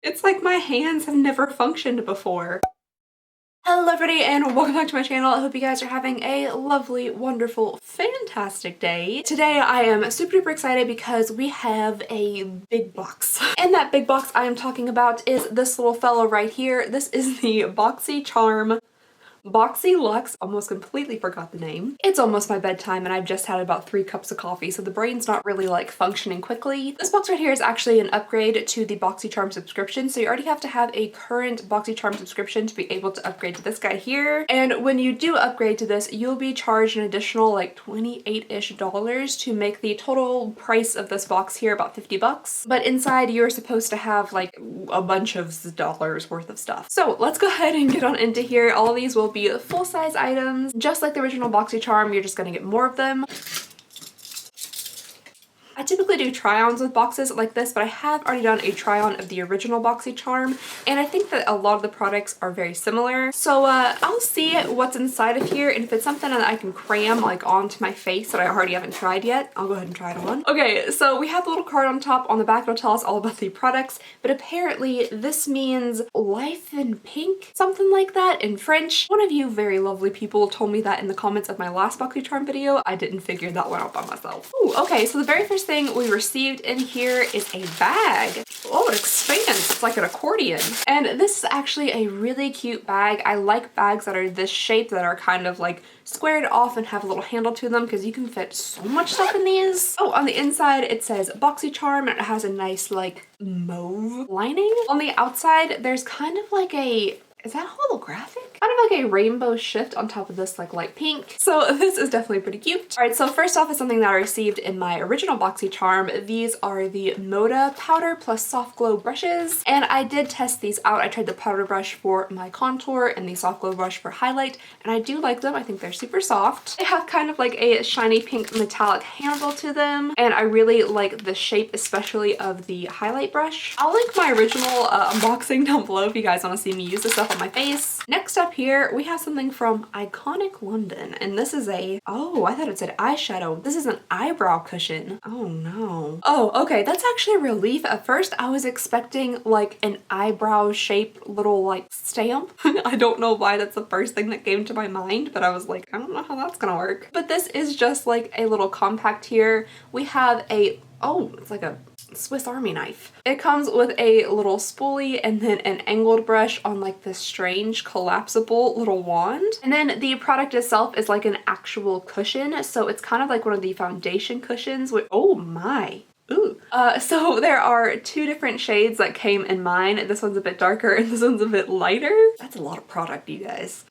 It's like my hands have never functioned before. Hello everybody and welcome back to my channel. I hope you guys are having a lovely, wonderful, fantastic day. Today I am super duper excited because we have a big box. And that big box I am talking about is this little fellow right here. This is the BoxyCharm BOXYLUXE, almost completely forgot the name. It's almost my bedtime and I've just had about 3 cups of coffee, so the brain's not really like functioning quickly. This box right here is actually an upgrade to the BoxyCharm subscription, so you already have to have a current BoxyCharm subscription to be able to upgrade to this guy here. And when you do upgrade to this, you'll be charged an additional like 28-ish dollars to make the total price of this box here about 50 bucks. But inside you're supposed to have like a bunch of dollars worth of stuff. So let's go ahead and get on into here. All of these will be full-size items. Just like the original BoxyCharm, you're just gonna get more of them. I typically do try-ons with boxes like this, but I have already done a try-on of the original BoxyCharm, and I think that a lot of the products are very similar. So I'll see what's inside of here, and if it's something that I can cram like onto my face that I already haven't tried yet, I'll go ahead and try it on. Okay, so we have the little card on top. On the back it'll tell us all about the products, but apparently this means life in pink, something like that in French. One of you very lovely people told me that in the comments of my last BoxyCharm video. I didn't figure that one out by myself. Ooh, okay, so the very first thing we received in here is a bag. Oh, it expands. It's like an accordion. And this is actually a really cute bag. I like bags that are this shape, that are kind of like squared off and have a little handle to them, because you can fit so much stuff in these. Oh, on the inside it says BoxyCharm, and it has a nice like mauve lining. On the outside there's kind of like a, is that holographic? Kind of like a rainbow shift on top of this like light pink. So this is definitely pretty cute. All right, so first off is something that I received in my original BoxyCharm. These are the Moda powder plus soft glow brushes, and I did test these out. I tried the powder brush for my contour and the soft glow brush for highlight, and I do like them. I think they're super soft. They have kind of like a shiny pink metallic handle to them, and I really like the shape, especially of the highlight brush. I'll link my original unboxing down below if you guys want to see me use this stuff on my face. Next up here we have something from Iconic London, and this is a, oh, I thought it said eyeshadow. This is an eyebrow cushion. Oh no. Oh, okay, that's actually a relief. At first I was expecting like an eyebrow shaped little like stamp. I don't know why that's the first thing that came to my mind, but I was like, I don't know how that's gonna work. But this is just like a little compact here. We have a, oh, it's like a Swiss Army knife. It comes with a little spoolie and then an angled brush on like this strange collapsible little wand. And then the product itself is like an actual cushion, so it's kind of like one of the foundation cushions with, oh my. Ooh. So there are 2 different shades that came in mine. This one's a bit darker and this one's a bit lighter. That's a lot of product, you guys.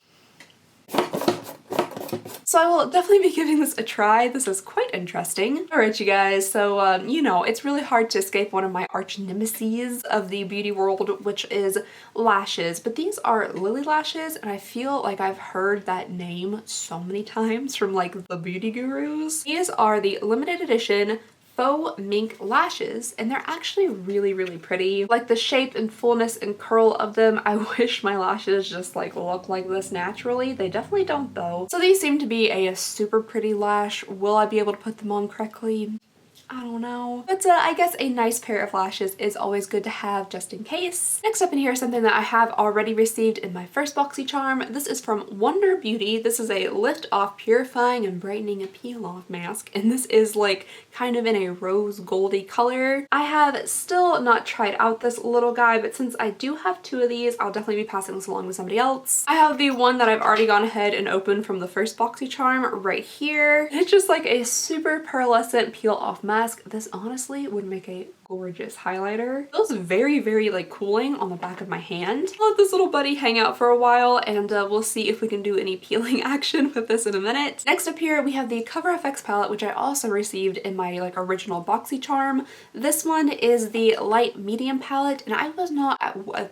So I will definitely be giving this a try. This is quite interesting. Alright you guys, so you know, it's really hard to escape one of my arch nemeses of the beauty world, which is lashes. But these are Lily lashes, and I feel like I've heard that name so many times from like the beauty gurus. These are the limited edition faux mink lashes, and they're actually really, really pretty. Like the shape and fullness and curl of them, I wish my lashes just like look like this naturally. They definitely don't though. So these seem to be a super pretty lash. Will I be able to put them on correctly? I don't know. But I guess a nice pair of lashes is always good to have just in case. Next up in here is something that I have already received in my first BoxyCharm. This is from Wonder Beauty. This is a lift off purifying and brightening peel off mask, and this is like kind of in a rose goldy color. I have still not tried out this little guy, but since I do have 2 of these, I'll definitely be passing this along with somebody else. I have the one that I've already gone ahead and opened from the first BoxyCharm right here. It's just like a super pearlescent peel off mask. This honestly would make a gorgeous highlighter. It feels very, very like cooling on the back of my hand. I'll let this little buddy hang out for a while, and we'll see if we can do any peeling action with this in a minute. Next up here we have the Cover FX palette, which I also received in my like original BoxyCharm. This one is the light medium palette, and I was not at, I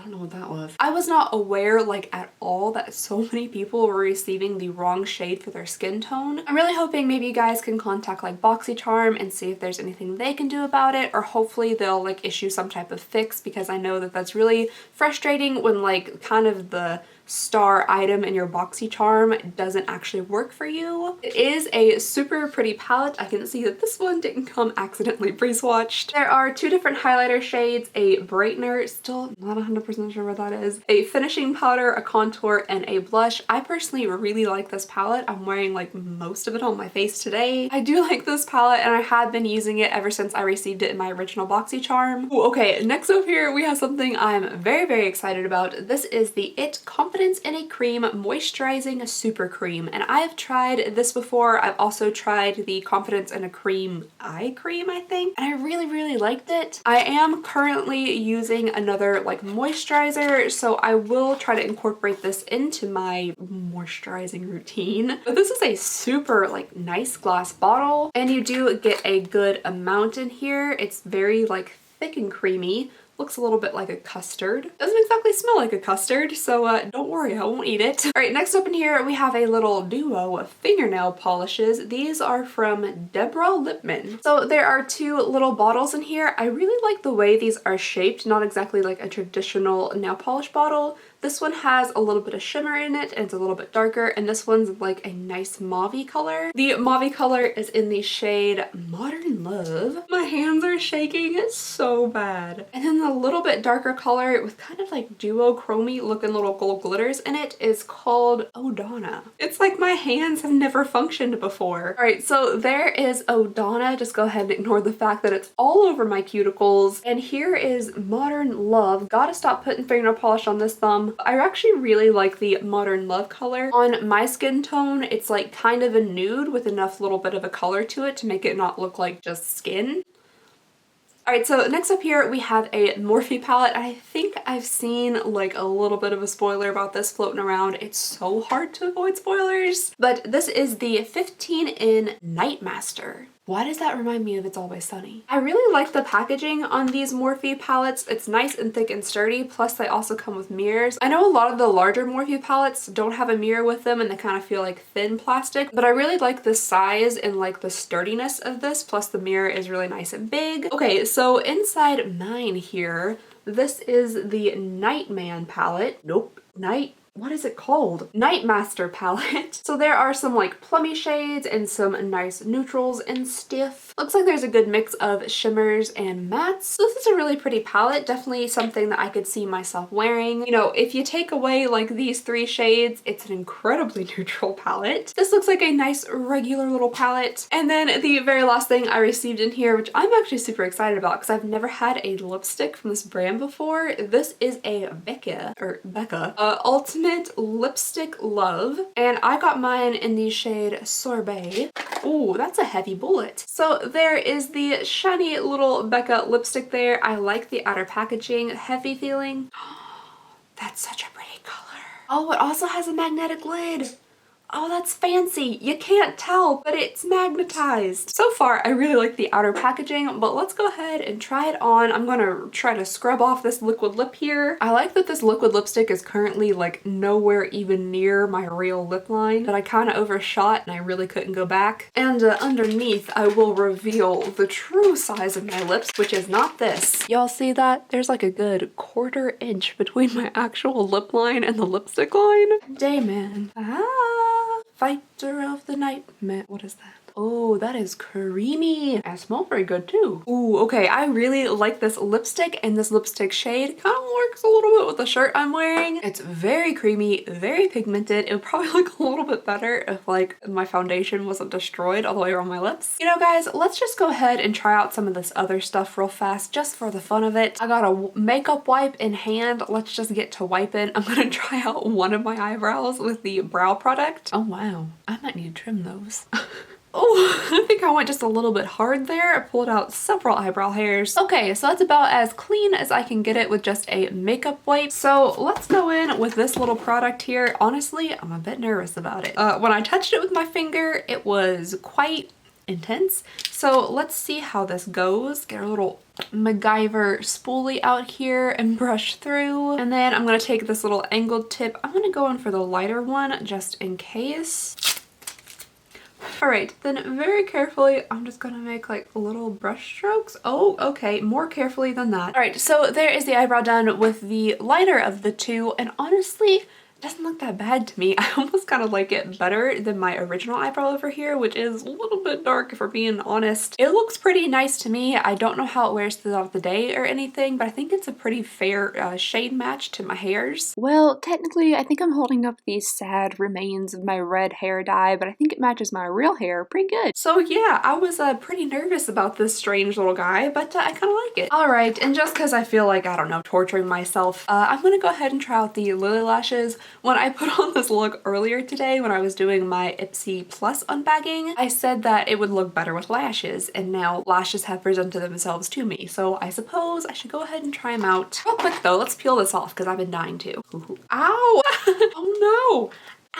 don't know what that was. I was not aware like at all that so many people were receiving the wrong shade for their skin tone. I'm really hoping maybe you guys can contact like BoxyCharm and see if there's anything they can do about it, or hopefully they'll like issue some type of fix, because I know that that's really frustrating when like kind of the star item in your BoxyCharm doesn't actually work for you. It is a super pretty palette. I can see that this one didn't come accidentally pre-swatched. There are two different highlighter shades, a brightener, still not 100% sure what that is, a finishing powder, a contour, and a blush. I personally really like this palette. I'm wearing like most of it on my face today. I do like this palette and I have been using it ever since I received it in my original BoxyCharm. Ooh, okay, next up here we have something I'm very excited about. This is the IT Confidence in a Cream Moisturizing Super Cream, and I've tried this before. I've also tried the Confidence in a Cream eye cream, I think, and I really liked it. I am currently using another like moisturizer, so I will try to incorporate this into my moisturizing routine. But this is a super like nice glass bottle, and you do get a good amount in here. It's very like thick and creamy. Looks a little bit like a custard. Doesn't exactly smell like a custard, so don't worry, I won't eat it. All right, next up in here, we have a little duo of fingernail polishes. These are from Deborah Lippmann. So there are two little bottles in here. I really like the way these are shaped, not exactly like a traditional nail polish bottle. This one has a little bit of shimmer in it and it's a little bit darker, and this one's like a nice mauve color. The mauve color is in the shade Modern Love. My hands are shaking, it's so bad. And then the little bit darker color with kind of like duochromy looking little gold glitters in it is called O'Donna. It's like my hands have never functioned before. All right, so there is O'Donna. Just go ahead and ignore the fact that it's all over my cuticles. And here is Modern Love. Gotta stop putting fingernail polish on this thumb. I actually really like the Modern Love color. On my skin tone, it's like kind of a nude with enough little bit of a color to it to make it not look like just skin. Alright, so next up here we have a Morphe palette. I think I've seen like a little bit of a spoiler about this floating around. It's so hard to avoid spoilers. But this is the 15 in Nightmaster. Why does that remind me of It's Always Sunny? I really like the packaging on these Morphe palettes. It's nice and thick and sturdy, plus they also come with mirrors. I know a lot of the larger Morphe palettes don't have a mirror with them and they kind of feel like thin plastic, but I really like the size and like the sturdiness of this, plus the mirror is really nice and big. Okay, so inside mine here, this is the Nightman palette. Nope, what is it called? Nightmaster palette. So there are some like plummy shades and some nice neutrals and stuff. Looks like there's a good mix of shimmers and mattes. So this is a really pretty palette. Definitely something that I could see myself wearing. You know, if you take away like these three shades, it's an incredibly neutral palette. This looks like a nice regular little palette. And then the very last thing I received in here, which I'm actually super excited about because I've never had a lipstick from this brand before. This is a Becca Ultimate Lipstick Love, and I got mine in the shade Sorbet. Ooh, that's a heavy bullet. So there is the shiny little Becca lipstick there. I like the outer packaging, heavy feeling. That's such a pretty color. Oh, it also has a magnetic lid. Oh, that's fancy. You can't tell, but it's magnetized. So far, I really like the outer packaging, but let's go ahead and try it on. I'm gonna try to scrub off this liquid lip here. I like that this liquid lipstick is currently like nowhere even near my real lip line, but I kind of overshot and I really couldn't go back. And underneath, I will reveal the true size of my lips, which is not this. Y'all see that? There's like a good 1/4 inch between my actual lip line and the lipstick line. Dayman. Fighter of the night. What is that? Oh, that is creamy. I smell very good too. Ooh, okay. I really like this lipstick, and this lipstick shade kind of works a little bit with the shirt I'm wearing. It's very creamy, very pigmented. It would probably look a little bit better if like my foundation wasn't destroyed all the way around my lips. You know, guys, let's just go ahead and try out some of this other stuff real fast, just for the fun of it. I got a makeup wipe in hand. Let's just get to wiping. I'm gonna try out one of my eyebrows with the brow product. Oh wow, I might need to trim those. Oh, I think I went just a little bit hard there. I pulled out several eyebrow hairs. Okay, so that's about as clean as I can get it with just a makeup wipe. So let's go in with this little product here. Honestly, I'm a bit nervous about it. When I touched it with my finger, it was quite intense. So let's see how this goes. Get our little MacGyver spoolie out here and brush through. And then I'm gonna take this little angled tip. I'm gonna go in for the lighter one just in case. Alright, then very carefully, I'm just gonna make like little brush strokes. Oh, okay, more carefully than that. Alright, so there is the eyebrow done with the lighter of the two, and honestly, doesn't look that bad to me. I almost kind of like it better than my original eyebrow over here, which is a little bit dark if we're being honest. It looks pretty nice to me. I don't know how it wears throughout the day or anything, but I think it's a pretty fair shade match to my hairs. Well, technically, I think I'm holding up these sad remains of my red hair dye, but I think it matches my real hair pretty good. So yeah, I was pretty nervous about this strange little guy, but I kind of like it. All right, and just because I feel like, I don't know, torturing myself, I'm gonna go ahead and try out the Lily lashes. When I put on this look earlier today when I was doing my Ipsy Plus unbagging, I said that it would look better with lashes, and now lashes have presented themselves to me, so I suppose I should go ahead and try them out. Real quick though, let's peel this off because I've been dying to. Ooh. Ow! Oh no!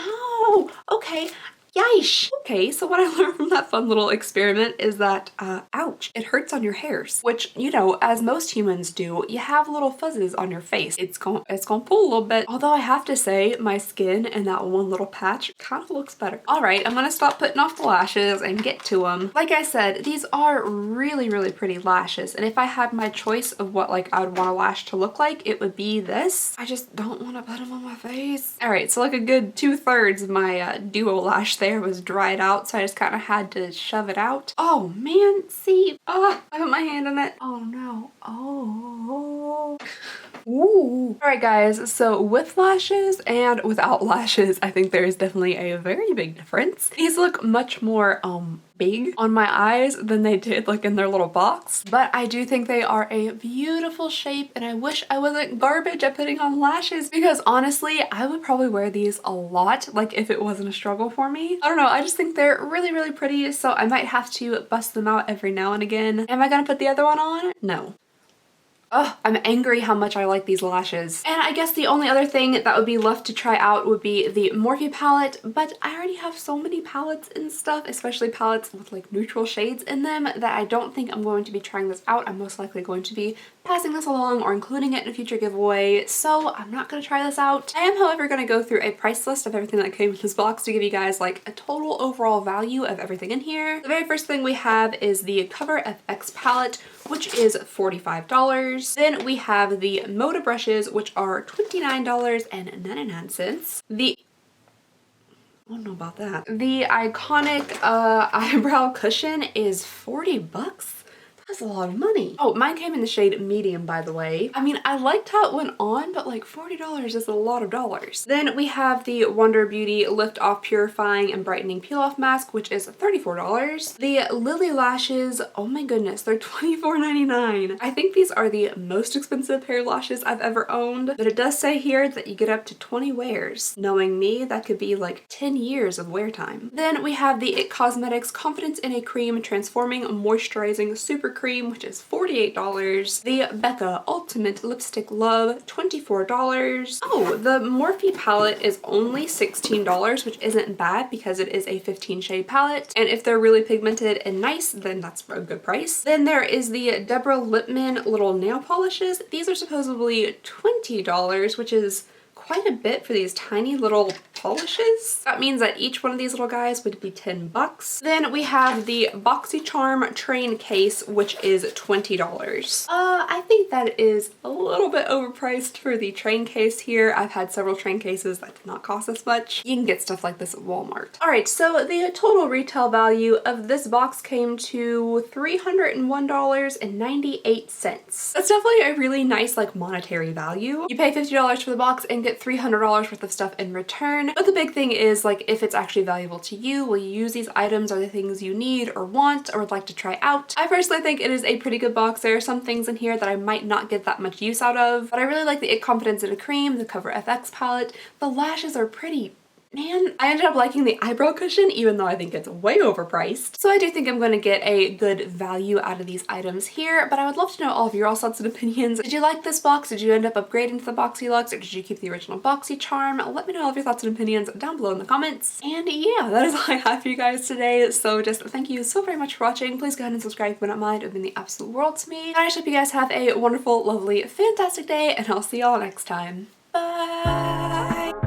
Ow! Okay. Yikes! Okay, so what I learned from that fun little experiment is that, ouch, it hurts on your hairs. Which, you know, as most humans do, you have little fuzzes on your face. It's gonna pull a little bit. Although I have to say, my skin and that one little patch kind of looks better. Alright, I'm gonna stop putting off the lashes and get to them. Like I said, these are really, really pretty lashes. And if I had my choice of what, like, I would want a lash to look like, it would be this. I just don't want to put them on my face. Alright, so like a good 2/3 of my duo lash there was dried out, so I just kind of had to shove it out. Oh man, see? I put my hand in it. Oh no. Oh. Ooh. Alright guys, so with lashes and without lashes, I think there is definitely a very big difference. These look much more big on my eyes than they did like in their little box, but I do think they are a beautiful shape, and I wish I wasn't garbage at putting on lashes, because honestly I would probably wear these a lot, like if it wasn't a struggle for me. I don't know, I just think they're really, really pretty, so I might have to bust them out every now and again. Am I gonna put the other one on? No. Ugh, I'm angry how much I like these lashes. And I guess the only other thing that would be left to try out would be the Morphe palette, but I already have so many palettes and stuff, especially palettes with like neutral shades in them, that I don't think I'm going to be trying this out. I'm most likely going to be passing this along or including it in a future giveaway, so I'm not going to try this out. I am, however, going to go through a price list of everything that came in this box to give you guys like a total overall value of everything in here. The very first thing we have is the Cover FX palette, which is $45. Then we have the Moda brushes, which are $29.99. I don't know about that. The iconic eyebrow cushion is 40 bucks. That's a lot of money. Oh, mine came in the shade medium, by the way. I mean, I liked how it went on, but like $40 is a lot of dollars. Then we have the Wonder Beauty Lift Off Purifying and Brightening Peel Off Mask, which is $34. The Lily Lashes, oh my goodness, they're $24.99. I think these are the most expensive pair of lashes I've ever owned, but it does say here that you get up to 20 wears. Knowing me, that could be like 10 years of wear time. Then we have the IT Cosmetics Confidence in a Cream Transforming Moisturizing Super Cream, which is $48. The Becca Ultimate Lipstick Love, $24. Oh, the Morphe palette is only $16, which isn't bad because it is a 15 shade palette. And if they're really pigmented and nice, then that's a good price. Then there is the Deborah Lippmann little nail polishes. These are supposedly $20, which is quite a bit for these tiny little polishes. That means that each one of these little guys would be 10 bucks. Then we have the BoxyCharm train case, which is $20. I think that is a little bit overpriced for the train case here. I've had several train cases that did not cost this much. You can get stuff like this at Walmart. Alright, so the total retail value of this box came to $301.98. That's definitely a really nice like monetary value. You pay $50 for the box and get $300 worth of stuff in return. But the big thing is like if it's actually valuable to you, will you use these items? Are they things you need or want or would like to try out? I personally think it is a pretty good box. There are some things in here that I might not get that much use out of, but I really like the IT Confidence in a Cream, the Cover FX palette. The lashes are pretty. Man, I ended up liking the eyebrow cushion even though I think it's way overpriced. So I do think I'm going to get a good value out of these items here, but I would love to know all of your thoughts and opinions. Did you like this box? Did you end up upgrading to the BoxyLuxe, or did you keep the original BoxyCharm? Let me know all of your thoughts and opinions down below in the comments. And yeah, that is all I have for you guys today. So just thank you so very much for watching. Please go ahead and subscribe if you don't mind. It would mean the absolute world to me. And I just hope you guys have a wonderful, lovely, fantastic day, and I'll see y'all next time. Bye!